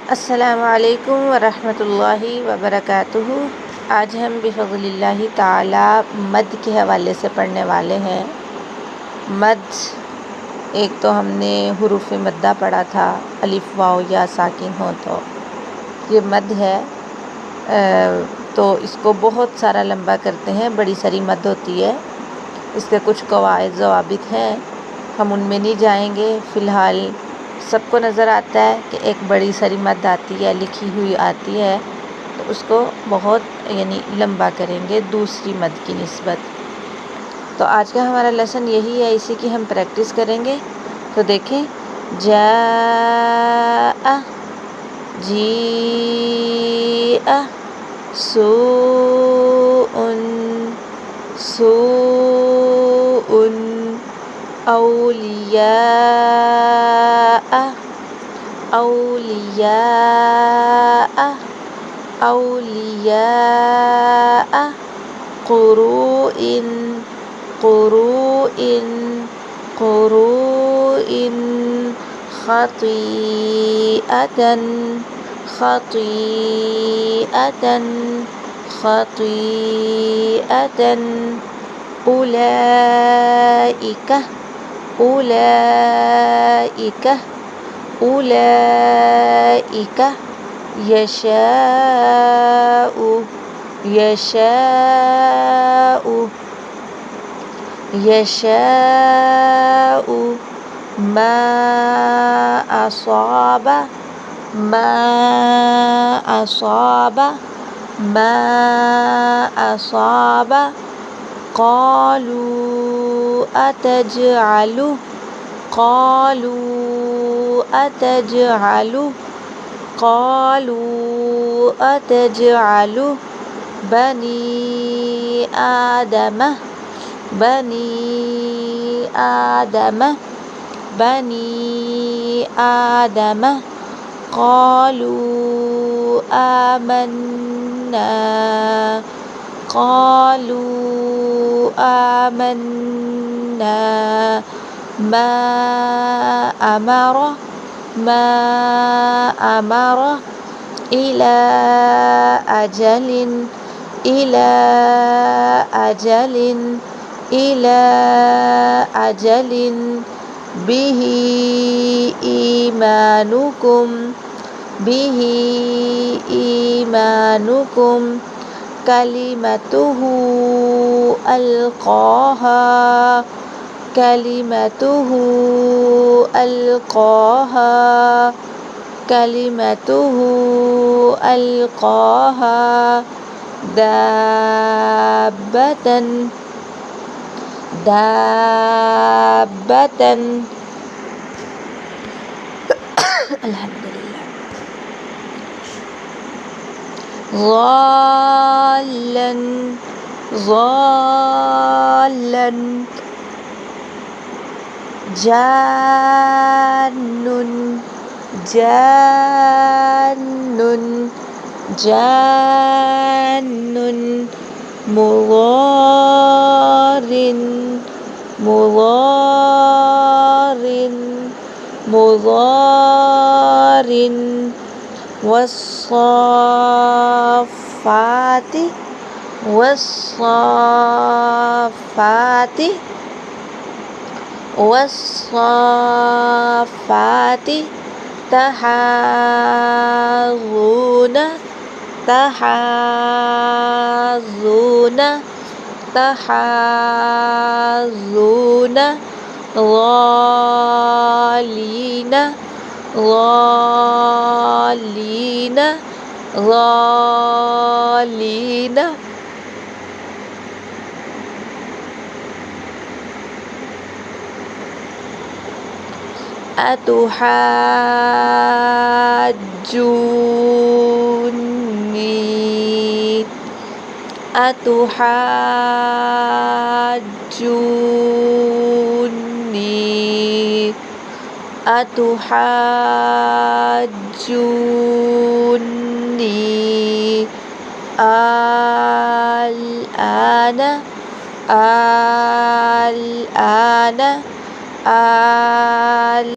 अस्सलामु अलैकुम वरहमतुल्लाहि वबरकातुहू। आज हम बिफ़ज़्लिल्लाहि ताला मद के हवाले से पढ़ने वाले हैं। मद, एक तो हमने हुरूफ़ मद्दा पढ़ा था, अलिफ वाव या साकिन हो, तो ये मद है। तो इसको बहुत सारा लंबा करते हैं, बड़ी सारी मद होती है। इसके कुछ कवाइद ज़वाबित हैं, हम उनमें नहीं जाएंगे। फ़िलहाल सबको नज़र आता है कि एक बड़ी सारी मद आती है, लिखी हुई आती है, तो उसको बहुत लंबा करेंगे दूसरी मद की निस्बत। तो आज का हमारा लेसन यही है, इसी की हम प्रैक्टिस करेंगे। तो देखें, जाअ, जीअ, सूउन, सूउन, औलियाअ, औलियाअ, औलियाअ, क़ुरूइन, क़ुरूइन, क़ुरूइन, ख़तीअतन, ख़तीअतन, ख़तीअतन, उलाइका, उलाइका, उलाइका, यशाउ, यशाउ, यशाउ, मा असाबा, मा असाबा, मा असाबा, क़ालू अतजअलु, क़ालू अतजअलु, क़ालू अतजअलु, बनी आदम, बनी आदम, बनी आदम, क़ालू आमन्ना, क़ालू आमन्ना, मा अमर, मा अमर, इला अजलिन, इला अजलिन, इला अजलिन, बिही ईमानुकुम, बिही ईमानुकुम, कलिमतुहु अल्क़ाहा, कलिमतुहु अल्क़ाहा, कलिमतुहु अल्क़ाहा, दाब्बतन, दाब्बतन, अल्हम्दुलिल्लाह, ज़ाल्लन, ज़ाल्लन, जान्नुन, जान्नुन, जान्नुन, मुज़ारिन, मुज़ारिन, मुज़ारिन, वस्साफ़ाति, वस्साफ़ाति, वस्साफ़ाति, तहाज़ून, तहाज़ून, तहाज़ून, ग़ालीन, ग़ालीन, ग़ालीन, अतुहाज्जूनी, अतुहाज्जूनी, अतुहाज्जूनी, आल-आना, आल-आना, आल